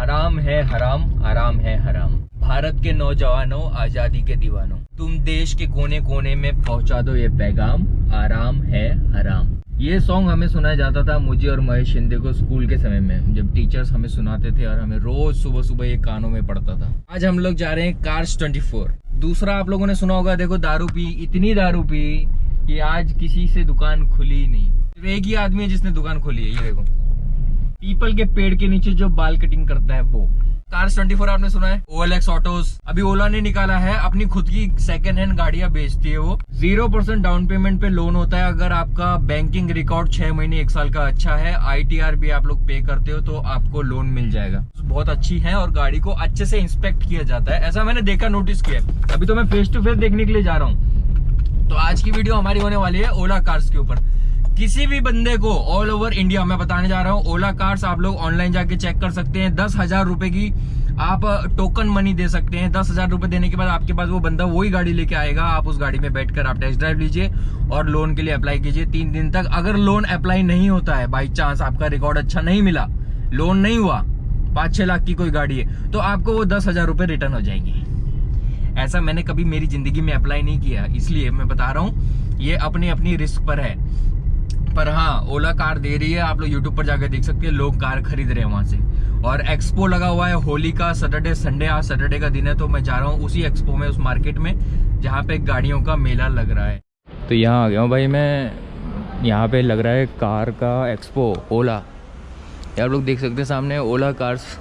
आराम है हराम, आराम है हराम। भारत के नौजवानों, आजादी के दीवानों, तुम देश के कोने कोने में पहुंचा दो ये पैगाम, आराम है हराम। ये सॉन्ग हमें सुनाया जाता था, मुझे और महेश शिंदे को, स्कूल के समय में, जब टीचर्स हमें सुनाते थे और हमें रोज सुबह सुबह ये कानों में पड़ता था। आज हम लोग जा रहे हैं कार्स 24। दूसरा आप लोगों ने सुना होगा, देखो दारू पी, इतनी दारू पी कि आज किसी से दुकान खुली ही नहीं। सिर्फ एक ही आदमी है जिसने दुकान खोली है, ये देखो, पीपल के पेड़ के नीचे जो बाल कटिंग करता है वो। कार्स 24 आपने सुना है, OLX ऑटोज। अभी ओला ने निकाला है, अपनी खुद की सेकंड हैंड गाड़ियां बेचती है वो। 0% डाउन पेमेंट पे लोन होता है। अगर आपका बैंकिंग रिकॉर्ड 6 महीने 1 साल का अच्छा है, ITR भी आप लोग पे करते हो तो आपको लोन मिल जाएगा। बहुत अच्छी है और गाड़ी को अच्छे से इंस्पेक्ट किया जाता है, ऐसा मैंने देखा, नोटिस किया। अभी तो मैं फेस टू फेस देखने के लिए जा रहा हूँ। तो आज की वीडियो हमारी होने वाली है ओला कार्स के ऊपर। किसी भी बंदे को ऑल ओवर इंडिया मैं बताने जा रहा हूँ, ओला कार्स आप लोग ऑनलाइन जाके चेक कर सकते हैं। 10,000 रुपए की आप टोकन मनी दे सकते हैं। 10,000 रुपए देने के बाद आपके पास वो बंदा वही गाड़ी लेके आएगा। आप उस गाड़ी में बैठकर आप टेस्ट ड्राइव लीजिए और लोन के लिए अप्लाई कीजिए 3 दिन तक। अगर लोन अप्लाई नहीं होता है, बाई चांस आपका रिकॉर्ड अच्छा नहीं मिला, लोन नहीं हुआ, 5-6 लाख की कोई गाड़ी है, तो आपको वो 10,000 रुपए रिटर्न हो जाएंगे। ऐसा मैंने कभी मेरी जिंदगी में अप्लाई नहीं किया, इसलिए मैं बता रहा हूँ, ये अपनी अपनी रिस्क पर है। पर हाँ, ओला कार दे रही है, आप लोग यूट्यूब पर जाकर देख सकते हैं, लोग कार खरीद रहे हैं वहां से। और एक्सपो लगा हुआ है होली का, सैटरडे संडे, आज सैटरडे का दिन है, तो मैं जा रहा हूँ उसी एक्सपो में, उस मार्केट में जहाँ पे गाड़ियों का मेला लग रहा है। तो यहाँ आ गया हूँ भाई मैं, यहाँ पे लग रहा है कार का एक्सपो, ओला। आप लोग देख सकते हैं सामने, Ola cars,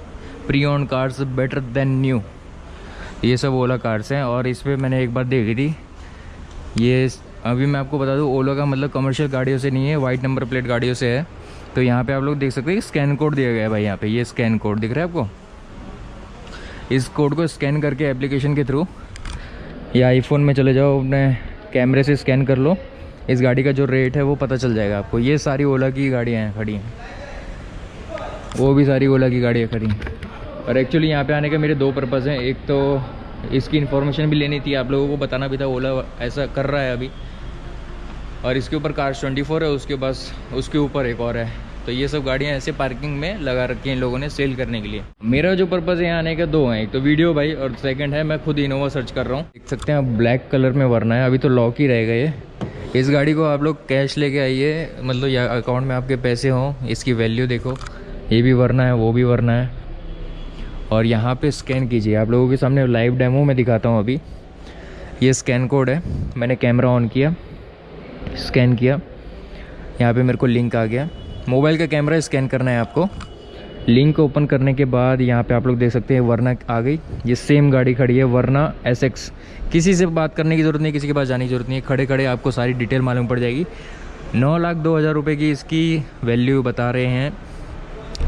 pre owned cars better than new, ये सब ओला कार्स हैं। और इस पर मैंने एक बार देखी थी, ये अभी मैं आपको बता दूं, ओला का मतलब कमर्शियल गाड़ियों से नहीं है, वाइट नंबर प्लेट गाड़ियों से है। तो यहाँ पे आप लोग देख सकते हैं स्कैन कोड दिया गया है भाई, यहाँ पे ये स्कैन कोड दिख रहा है आपको। इस कोड को स्कैन करके एप्लीकेशन के थ्रू या आईफोन में चले जाओ, अपने कैमरे से स्कैन कर लो, इस गाड़ी का जो रेट है वो पता चल जाएगा आपको। ये सारी ओला की गाड़ियाँ हैं खड़ी हैं, वो भी सारी ओला की गाड़ियाँ खड़ी हैं। और एक्चुअली यहाँ पे आने के मेरे 2 पर्पज़ हैं। एक तो इसकी इन्फॉर्मेशन भी लेनी थी, आप लोगों को बताना भी था, ओला ऐसा कर रहा है अभी। और इसके ऊपर कार्स 24 है, उसके पास उसके ऊपर एक और है। तो ये सब गाड़ियाँ ऐसे पार्किंग में लगा रखी हैं इन लोगों ने सेल करने के लिए। मेरा जो पर्पज़ है यहाँ आने का 2 हैं, एक तो वीडियो भाई, और सेकंड है मैं खुद इनोवा सर्च कर रहा हूँ। देख सकते हैं, ब्लैक कलर में वरना है, अभी तो लॉक ही रहेगा ये। इस गाड़ी को आप लोग कैश लेके आइए, मतलब या अकाउंट में आपके पैसे हों, इसकी वैल्यू देखो, ये भी वरना है, वो भी वरना है। और यहाँ पे स्कैन कीजिए, आप लोगों के सामने लाइव डेमो में दिखाता हूँ अभी। ये स्कैन कोड है, मैंने कैमरा ऑन किया, स्कैन किया, यहाँ पे मेरे को लिंक आ गया। मोबाइल का कैमरा स्कैन करना है आपको। लिंक ओपन करने के बाद यहाँ पे आप लोग देख सकते हैं वरना आ गई। ये सेम गाड़ी खड़ी है, वरना SX। किसी से बात करने की ज़रूरत नहीं, किसी के पास जाने की ज़रूरत नहीं है, खड़े खड़े आपको सारी डिटेल मालूम पड़ जाएगी। 9,02,000 रुपये की इसकी वैल्यू बता रहे हैं,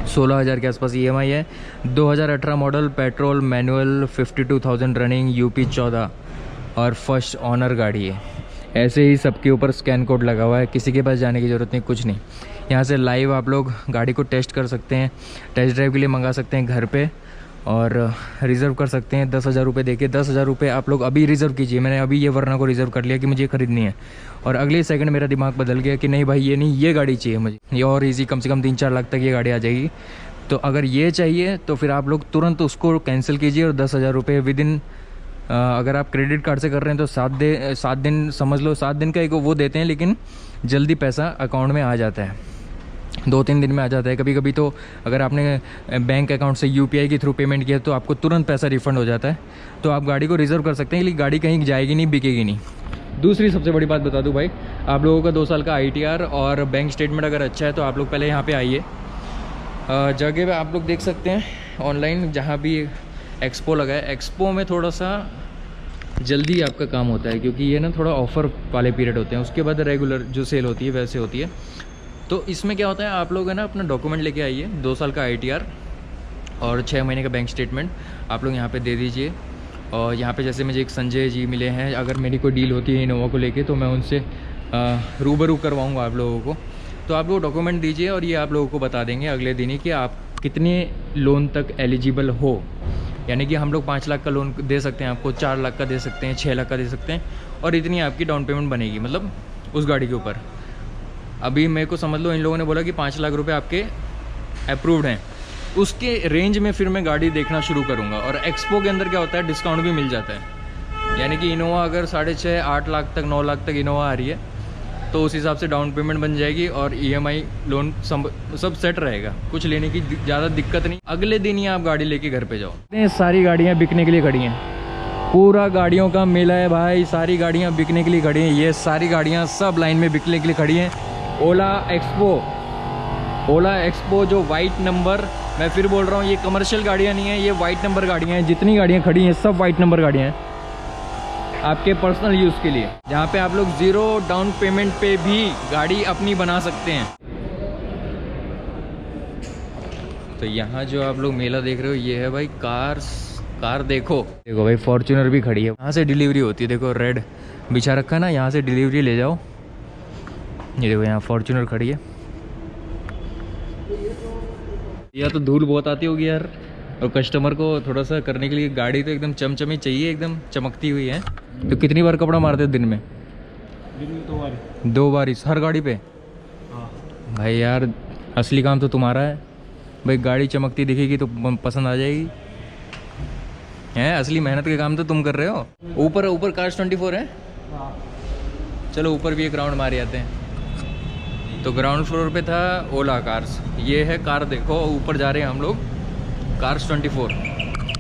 16,000 के आसपास EMI है। 2018 model, petrol, manual, 52,000 running, UP 14 और फर्स्ट ऑनर गाड़ी है। ऐसे ही सबके ऊपर स्कैन कोड लगा हुआ है, किसी के पास जाने की ज़रूरत नहीं, कुछ नहीं। यहाँ से लाइव आप लोग गाड़ी को टेस्ट कर सकते हैं, टेस्ट ड्राइव के लिए मंगा सकते हैं घर पे, और रिज़र्व कर सकते हैं 10,000 रुपये देके। 10,000 रुपये आप लोग अभी रिज़र्व कीजिए। मैंने अभी ये वरना को रिज़र्व कर लिया कि मुझे ख़रीदनी है, और अगले सेकंड मेरा दिमाग बदल गया कि नहीं भाई ये नहीं, ये गाड़ी चाहिए मुझे, ये और इजी, कम से कम 3-4 लाख तक ये गाड़ी आ जाएगी। तो अगर ये चाहिए तो फिर आप लोग तुरंत उसको कैंसिल कीजिए, और 10,000 रुपये विदिन, अगर आप क्रेडिट कार्ड से कर रहे हैं तो 7 दिन समझ लो, 7 दिन का एक वो देते हैं, लेकिन जल्दी पैसा अकाउंट में आ जाता है, 2-3 दिन में आ जाता है। कभी कभी तो अगर आपने बैंक अकाउंट से UPI के थ्रू पेमेंट किया तो आपको तुरंत पैसा रिफंड हो जाता है। तो आप गाड़ी को रिज़र्व कर सकते हैं, लेकिन गाड़ी कहीं जाएगी नहीं, बिकेगी नहीं। दूसरी सबसे बड़ी बात बता दूं भाई, आप लोगों का 2 साल का ITR और बैंक स्टेटमेंट अगर अच्छा है तो आप लोग पहले यहाँ पे आइए। जगह पे आप लोग देख सकते हैं ऑनलाइन, जहाँ भी एक्सपो लगा है, एक्सपो में थोड़ा सा जल्दी आपका काम होता है, क्योंकि ये ना थोड़ा ऑफ़र वाले पीरियड होते हैं, उसके बाद रेगुलर जो सेल होती है वैसे होती है। तो इसमें क्या होता है, आप लोग है ना अपना डॉक्यूमेंट लेके आइए, 2 साल का ITR और 6 महीने का बैंक स्टेटमेंट आप लोग यहाँ पे दे दीजिए। और यहाँ पे जैसे मुझे एक संजय जी मिले हैं, अगर मेरी कोई डील होती है इनोवा को लेके तो मैं उनसे रूबरू करवाऊँगा आप लोगों को। तो आप लोग डॉक्यूमेंट दीजिए और ये आप लोगों को बता देंगे अगले दिन ही कि आप कितने लोन तक एलिजिबल हो। यानी कि हम लोग 5 लाख का लोन दे सकते हैं आपको, 4 लाख का दे सकते हैं, 6 लाख का दे सकते हैं, और इतनी आपकी डाउन पेमेंट बनेगी, मतलब उस गाड़ी के ऊपर। अभी मेरे को समझ लो इन लोगों ने बोला कि 5 लाख रुपए आपके अप्रूव्ड हैं, उसके रेंज में फिर मैं गाड़ी देखना शुरू करूँगा। और एक्सपो के अंदर क्या होता है, डिस्काउंट भी मिल जाता है। यानी कि इनोवा अगर 6.5 8 लाख तक 9 लाख तक इनोवा आ रही है तो उस हिसाब से डाउन पेमेंट बन जाएगी और EMI लोन सब सेट रहेगा, कुछ लेने की ज़्यादा दिक्कत नहीं। अगले दिन ही आप गाड़ी लेके घर पे जाओ। इतनी सारी गाड़ियाँ बिकने के लिए खड़ी हैं, पूरा गाड़ियों का मेला है भाई, सारी गाड़ियाँ बिकने के लिए खड़ी हैं। ये सारी गाड़ियाँ सब लाइन में बिकने के लिए खड़ी हैं। ओला एक्सपो जो वाइट नंबर, मैं फिर बोल रहा हूँ ये कमर्शियल गाड़ियाँ नहीं है, ये वाइट नंबर गाड़ियाँ हैं। जितनी गाड़ियाँ खड़ी हैं सब वाइट नंबर गाड़ियाँ हैं आपके पर्सनल यूज़ के लिए, जहाँ पे आप लोग 0 डाउन पेमेंट पे भी गाड़ी अपनी बना सकते हैं। तो यहाँ जो आप लोग मेला देख रहे हो ये है भाई कार देखो भाई, फॉर्च्यूनर भी खड़ी है। यहाँ से डिलीवरी होती है, देखो रेड बिछा रखा है ना, यहाँ से डिलीवरी ले जाओ। ये देखो यहाँ फॉर्च्यूनर खड़ी है। या तो धूल बहुत आती होगी यार, और कस्टमर को थोड़ा सा करने के लिए गाड़ी तो एकदम चमचमी चाहिए, एकदम चमकती हुई है। तो कितनी बार कपड़ा मारते हो दिन में? 2 बार इस हर गाड़ी पे? हाँ। भाई यार असली काम तो तुम्हारा है भाई, गाड़ी चमकती दिखेगी तो पसंद आ जाएगी। हैं असली मेहनत के काम तो तुम कर रहे हो। ऊपर कार्स 24 है। हाँ। चलो ऊपर भी एक राउंड मारे आते हैं। तो ग्राउंड फ्लोर पे था ओला कार्स, ये है कार देखो, ऊपर जा रहे हैं हम लोग कार्स 24।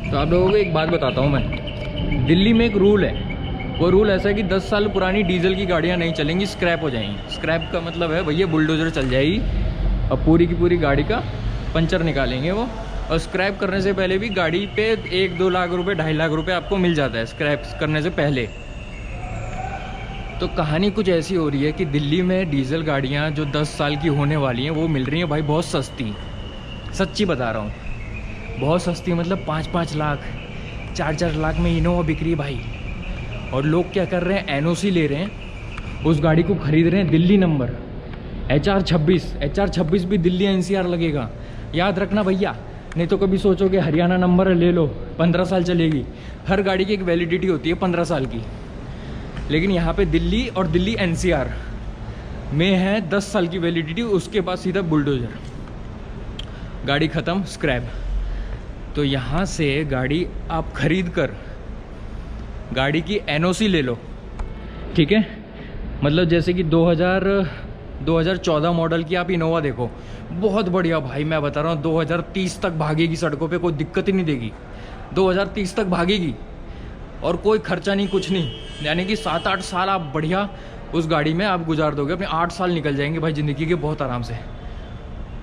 तो आप लोगों को एक बात बताता हूँ मैं, दिल्ली में एक रूल है, वो रूल ऐसा है कि 10 साल पुरानी डीजल की गाड़ियाँ नहीं चलेंगी, स्क्रैप हो जाएंगी। स्क्रैप का मतलब है भैया बुलडोजर चल जाएगी और पूरी की पूरी गाड़ी का पंचर निकालेंगे वो। और स्क्रैप करने से पहले भी गाड़ी पे 1-2 लाख रुपए 2.5 लाख रुपए आपको मिल जाता है स्क्रैप करने से पहले। तो कहानी कुछ ऐसी हो रही है कि दिल्ली में डीजल गाड़ियाँ जो 10 साल की होने वाली हैं वो मिल रही हैं भाई बहुत सस्ती, सच्ची बता रहा हूँ, बहुत सस्ती। मतलब 5-5 लाख 4-4 लाख में इनोवा बिक रही है भाई। और लोग क्या कर रहे हैं, NOC ले रहे हैं, उस गाड़ी को खरीद रहे हैं दिल्ली नंबर HR26 भी दिल्ली NCR लगेगा, याद रखना भैया, नहीं तो कभी सोचोगे हरियाणा नंबर ले लो 15 साल चलेगी। हर गाड़ी की एक वैलिडिटी होती है 15 साल की, लेकिन यहाँ पे दिल्ली और दिल्ली NCR में है 10 साल की वैलिडिटी, उसके बाद सीधा बुलडोजर, गाड़ी ख़त्म, स्क्रैप। तो यहाँ से गाड़ी आप खरीद कर गाड़ी की NOC ले लो, ठीक है। मतलब जैसे कि 2014 मॉडल की आप इनोवा देखो, बहुत बढ़िया भाई, मैं बता रहा हूँ 2030 तक भागेगी सड़कों पे, कोई दिक्कत ही नहीं देगी। 2030 तक भागेगी और कोई खर्चा नहीं, कुछ नहीं। यानी कि 7-8 साल आप बढ़िया उस गाड़ी में आप गुजार दोगे, अपने 8 साल निकल जाएंगे भाई ज़िंदगी के बहुत आराम से।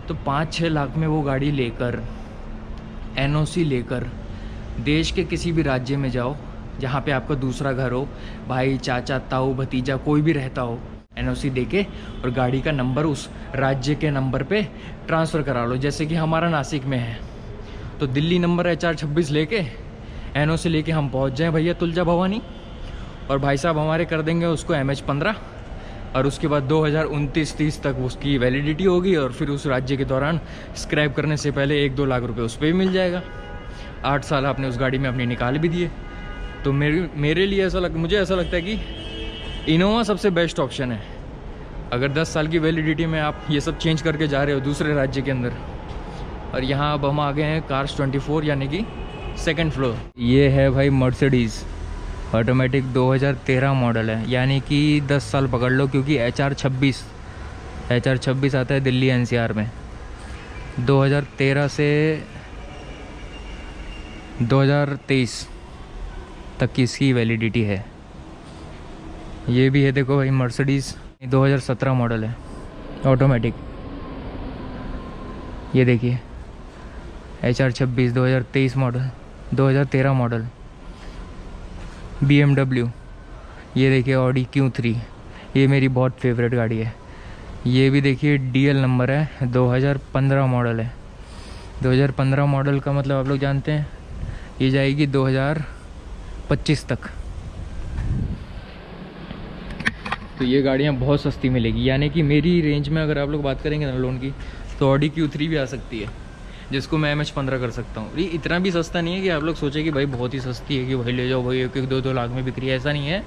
तो 5-6 लाख में वो गाड़ी लेकर NOC लेकर देश के किसी भी राज्य में जाओ जहाँ पे आपका दूसरा घर हो, भाई चाचा ताऊ भतीजा कोई भी रहता हो, NOC देके और गाड़ी का नंबर उस राज्य के नंबर पे ट्रांसफ़र करा लो। जैसे कि हमारा नासिक में है, तो दिल्ली नंबर HR26 लेके NOC लेके हम पहुँच जाएँ भैया तुलजा भवानी, और भाई साहब हमारे कर देंगे उसको MH15, और उसके बाद 2029-30 तक उसकी वैलिडिटी होगी। और फिर उस राज्य के दौरान स्क्रैप करने से पहले 1-2 लाख रुपए उस पर भी मिल जाएगा। 8 साल आपने उस गाड़ी में अपने निकाल भी दिए। तो मेरे लिए मुझे ऐसा लगता है कि इनोवा सबसे बेस्ट ऑप्शन है। अगर 10 साल की वैलिडिटी में आप ये सब चेंज करके जा रहे हो दूसरे राज्य के अंदर। और यहाँ अब हम आ गए हैं कार्स 24 यानी कि 2nd फ्लोर। ये है भाई मर्सिडीज़ ऑटोमेटिक 2013 मॉडल है, यानी कि 10 साल पकड़ लो, क्योंकि HR26 आता है दिल्ली NCR में। 2013 से 2023 तक की इसकी वैलिडिटी है। ये भी है देखो भाई मर्सिडीज़ 2017 मॉडल है ऑटोमेटिक। ये देखिए HR26 2023 मॉडल, 2013 मॉडल। BMW, ये देखिए ऑडी Q3, ये मेरी बहुत फेवरेट गाड़ी है। ये भी देखिए DL नंबर है, 2015 मॉडल है। 2015 मॉडल का मतलब आप लोग जानते हैं, ये जाएगी 2025 तक। तो ये गाड़ियाँ बहुत सस्ती मिलेगी, यानी कि मेरी रेंज में अगर आप लोग बात करेंगे ना लोन की, तो ऑडी Q3 भी आ सकती है, जिसको मैं MH15 कर सकता हूँ। ये इतना भी सस्ता नहीं है कि आप लोग सोचें कि भाई बहुत ही सस्ती है कि भाई ले जाओ भाई 1-2 लाख में बिक्री है, ऐसा नहीं है।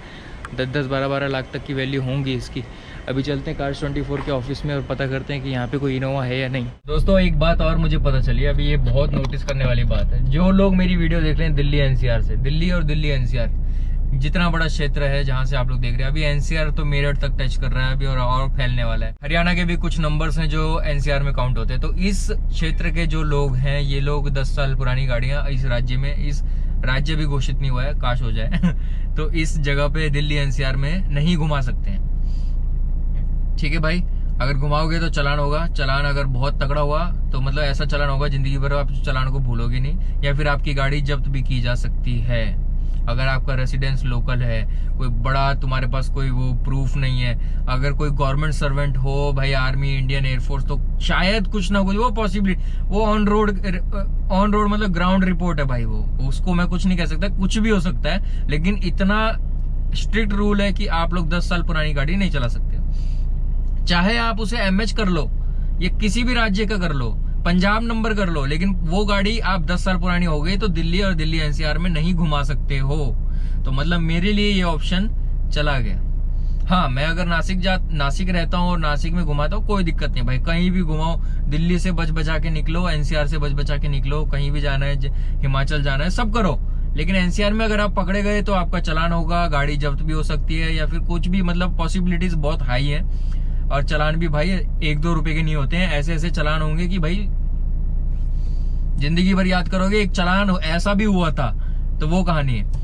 10-12 लाख तक की वैल्यू होंगी इसकी। अभी चलते हैं कार्स 24 के ऑफिस में और पता करते हैं कि यहाँ पे कोई इनोवा है या नहीं। दोस्तों एक बात और मुझे पता चली, अभी ये बहुत नोटिस करने वाली बात है। जो लोग मेरी वीडियो देख रहे हैं दिल्ली एनसीआर से, दिल्ली और दिल्ली एनसीआर जितना बड़ा क्षेत्र है जहां से आप लोग देख रहे हैं, अभी एनसीआर तो मेरठ तक टच कर रहा है अभी और फैलने वाला है। हरियाणा के भी कुछ नंबर्स हैं जो एनसीआर में काउंट होते हैं। तो इस क्षेत्र के जो लोग हैं, ये लोग 10 साल पुरानी गाड़ियां इस राज्य में, इस राज्य भी घोषित नहीं हुआ है, काश हो जाए तो इस जगह पे दिल्ली एनसीआर में नहीं घुमा सकते हैं। ठीक है भाई, अगर घुमाओगे तो चालान होगा। चालान अगर बहुत तगड़ा हुआ तो मतलब ऐसा चालान होगा जिंदगी भर आप चालान को भूलोगे नहीं, या फिर आपकी गाड़ी जब्त भी की जा सकती है। अगर आपका रेसिडेंस लोकल है, कोई बड़ा तुम्हारे पास कोई वो प्रूफ नहीं है, अगर कोई गवर्नमेंट सर्वेंट हो भाई, आर्मी, इंडियन एयरफोर्स, तो शायद कुछ ना कुछ वो पॉसिबिलिटी, वो ऑन रोड मतलब ग्राउंड रिपोर्ट है भाई, वो उसको मैं कुछ नहीं कह सकता, कुछ भी हो सकता है। लेकिन इतना स्ट्रिक्ट रूल है कि आप लोग 10 साल पुरानी गाड़ी नहीं चला सकते। चाहे आप उसे एमएच कर लो, ये किसी भी राज्य का कर लो, पंजाब नंबर कर लो, लेकिन वो गाड़ी आप 10 साल पुरानी हो गई तो दिल्ली और दिल्ली एनसीआर में नहीं घुमा सकते हो। तो मतलब मेरे लिए ये ऑप्शन चला गया। हाँ, मैं अगर नासिक रहता हूँ और नासिक में घुमाता हूँ, कोई दिक्कत नहीं भाई, कहीं भी घुमाओ, दिल्ली से बचा के निकलो, एनसीआर से बचा के निकलो, कहीं भी जाना है, हिमाचल जाना है, सब करो। लेकिन एनसीआर में अगर आप पकड़े गए तो आपका चालान होगा, गाड़ी जब्त भी हो सकती है, या फिर कुछ भी, मतलब पॉसिबिलिटीज बहुत हाई है। और चालान भी भाई 1-2 रुपए के नहीं होते हैं, ऐसे ऐसे चालान होंगे कि भाई जिंदगी भर याद करोगे। एक चालान ऐसा भी हुआ था, तो वो कहानी है।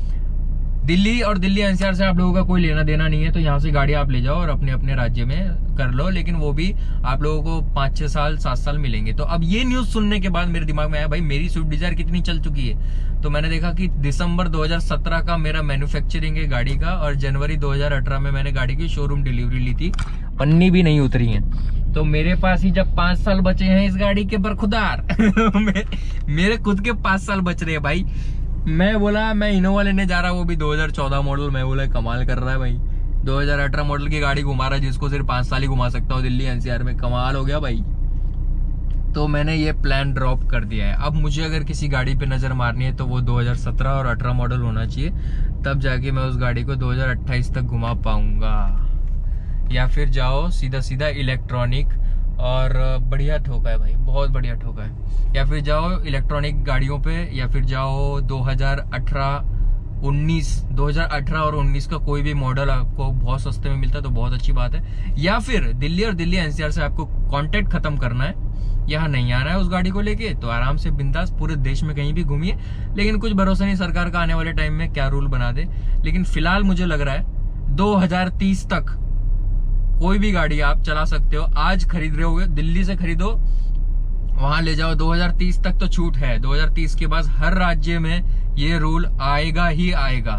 दिल्ली और दिल्ली एनसीआर से आप लोगों का कोई लेना देना नहीं है, तो यहाँ से गाड़ी आप ले जाओ और अपने अपने राज्य में कर लो, लेकिन वो भी आप लोगों को 5-6 साल 7 साल मिलेंगे। तो अब ये न्यूज सुनने के बाद मेरे दिमाग में आया, भाई मेरी स्विफ्ट डिजायर कितनी चल चुकी है। तो मैंने देखा कि दिसंबर 2017 का मेरा मैन्युफैक्चरिंग है गाड़ी का, और जनवरी 2018 में मैंने गाड़ी की शोरूम डिलीवरी ली थी, पन्नी भी नहीं उतरी है। तो मेरे पास ही जब 5 साल बचे हैं इस गाड़ी के बरखुदार मेरे खुद के 5 साल बच रहे हैं भाई। मैं बोला मैं इनोवा लेने जा रहा हूँ, वो भी 2014 मॉडल। मैं बोला कमाल कर रहा है भाई, 2018 मॉडल की गाड़ी घुमा रहा है, जिसको सिर्फ 5 साल ही घुमा सकता हूँ दिल्ली एनसीआर में। कमाल हो गया भाई। तो मैंने ये प्लान ड्रॉप कर दिया है। अब मुझे अगर किसी गाड़ी पे नजर मारनी है तो वो 2017 और 18 मॉडल होना चाहिए, तब जाके मैं उस गाड़ी को 2028 तक घुमा पाऊंगा। या फिर जाओ सीधा इलेक्ट्रॉनिक, और बढ़िया ठोका है भाई, बहुत बढ़िया ठोका है। या फिर जाओ इलेक्ट्रॉनिक गाड़ियों पे, या फिर जाओ 2018 और 19 का कोई भी मॉडल आपको बहुत सस्ते में मिलता है, तो बहुत अच्छी बात है। या फिर दिल्ली और दिल्ली एनसीआर से आपको कांटेक्ट खत्म करना है, यहाँ नहीं आना है उस गाड़ी को लेके, तो आराम से बिंदास पूरे देश में कहीं भी घूमिए। लेकिन कुछ भरोसा नहीं सरकार का आने वाले टाइम में क्या रूल बना दे। लेकिन फिलहाल मुझे लग रहा है 2030 तक कोई भी गाड़ी आप चला सकते हो। आज खरीद रहे होगे, दिल्ली से खरीदो, वहां ले जाओ, 2030 तक तो छूट है। 2030 के बाद हर राज्य में ये रूल आएगा ही आएगा,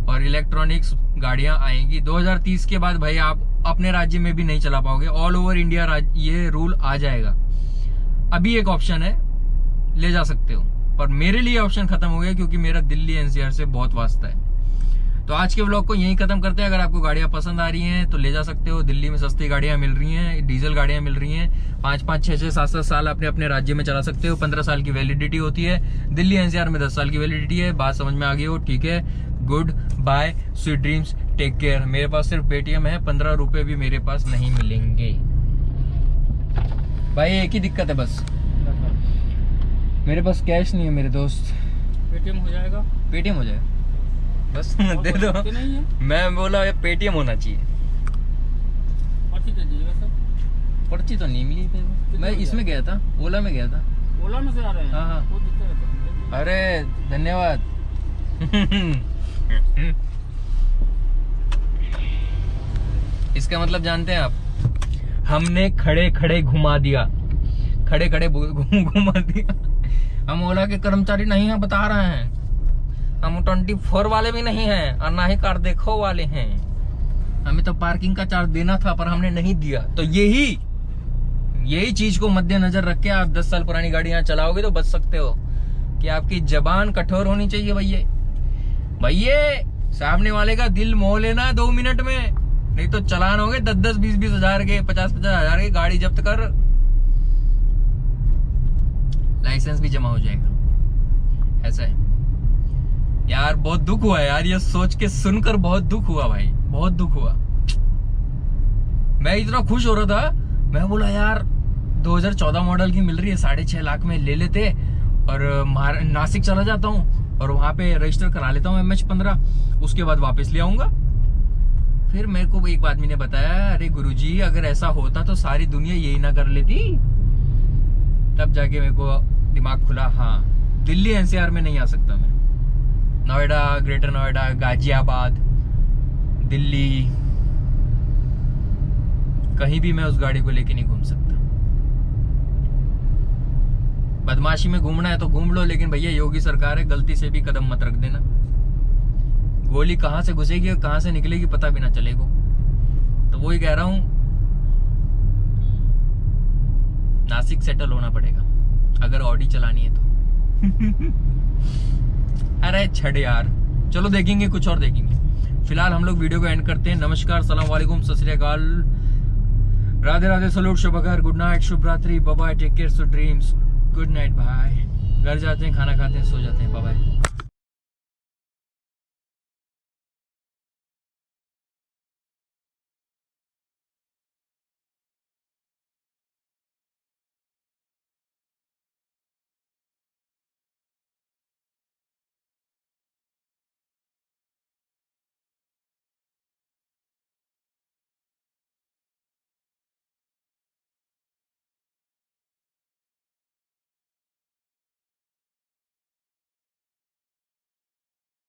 और इलेक्ट्रॉनिक्स गाड़ियां आएंगी। 2030 के बाद भाई आप अपने राज्य में भी नहीं चला पाओगे, ऑल ओवर इंडिया ये रूल आ जाएगा। अभी एक ऑप्शन है, ले जा सकते हो, पर मेरे लिए ऑप्शन खत्म हो गया, क्योंकि मेरा दिल्ली एनसीआर से बहुत वास्ता है। तो आज के व्लॉग को यहीं खत्म करते हैं। अगर आपको गाड़ियां पसंद आ रही हैं तो ले जा सकते हो। दिल्ली में सस्ती गाड़ियां मिल रही हैं, डीजल गाड़ियां मिल रही हैं, 5-5, 6-6, 7-7 साल अपने अपने राज्य में चला सकते हो। 15 साल की वैलिडिटी होती है, दिल्ली एनसीआर में 10 साल की वैलिडिटी है। बात समझ में आ गई हो? ठीक है, good bye, sweet dreams, take care. मेरे पास सिर्फ पेटीएम है, 15 रुपए भी मेरे पास नहीं मिलेंगे भाई। एक ही दिक्कत है बस, मेरे पास कैश नहीं है मेरे दोस्त। पेटीएम हो जाएगा, पेटीएम हो जाएगा बस दे दो। नहीं है, मैं बोला पेटीएम होना चाहिए। पर्ची दे दीजिएगा सर। पर्ची तो नहीं मिली, मैं इसमें गया था, ओला में गया था। ओला में से आ रहे हैं? हाँ हाँ। कोई दिक्कत है तो अरे धन्यवाद इसका मतलब जानते हैं आप, हमने खड़े खड़े घुमा दिया, खड़े खड़े घुमा दिया। हम ओला के कर्मचारी नहीं हैं, बता रहे हैं। हम 24 वाले भी नहीं हैं, और ना ही कार देखो वाले हैं। हमें तो पार्किंग का चार्ज देना था, पर हमने नहीं दिया। तो यही चीज को मद्देनजर रख के आप 10 साल पुरानी गाड़ी यहाँ चलाओगे तो बच सकते हो। कि आपकी जबान कठोर होनी चाहिए भैया। सामने वाले का दिल मोह लेना 2 मिनट में, नहीं तो चलान हो गए 10-10, 20-20 हजार के, 50-50 हजार के, गाड़ी जब्त कर, लाइसेंस भी जमा हो जाएगा। ऐसा है यार, बहुत दुख हुआ यार, ये सोच के सुनकर बहुत दुख हुआ भाई, बहुत दुख हुआ। मैं इतना खुश हो रहा था, मैं बोला यार 2014 मॉडल की मिल रही है 6.5 लाख में, ले लेते और नासिक चला जाता हूँ और वहां पे रजिस्टर करा लेता हूँ MH15, उसके बाद वापस ले आऊंगा। फिर मेरे को एक आदमी ने बताया, अरे गुरुजी अगर ऐसा होता तो सारी दुनिया यही ना कर लेती। तब जाके मेरे को दिमाग खुला, हाँ दिल्ली NCR में नहीं आ सकता मैं, नोएडा, ग्रेटर नोएडा, गाजियाबाद, दिल्ली, कहीं भी मैं उस गाड़ी को लेके नहीं घूम सकता। बदमाशी में घूमना है तो घूम लो, लेकिन भैया योगी सरकार है, गलती से भी कदम मत रख देना। गोली कहां से घुसेगी और कहां से निकलेगी पता भी ना चलेगा। तो वही कह रहा हूं, नासिक सेटल होना पड़ेगा अगर ऑडी चलानी है तो। अरे छड़ यार, चलो देखेंगे, कुछ और देखेंगे। फिलहाल हम लोग वीडियो को एंड करते हैं। नमस्कार, सलाम वालेकुम, सत श्री अकाल, राधे राधे, सलूट, शुभ घर, गुड नाइट, शुभ रात्रि, बाय बाय, टेक केयर, सो ड्रीम्स, गुड नाइट, बाय। घर जाते हैं, खाना खाते हैं, सो जाते हैं, बाय बाय।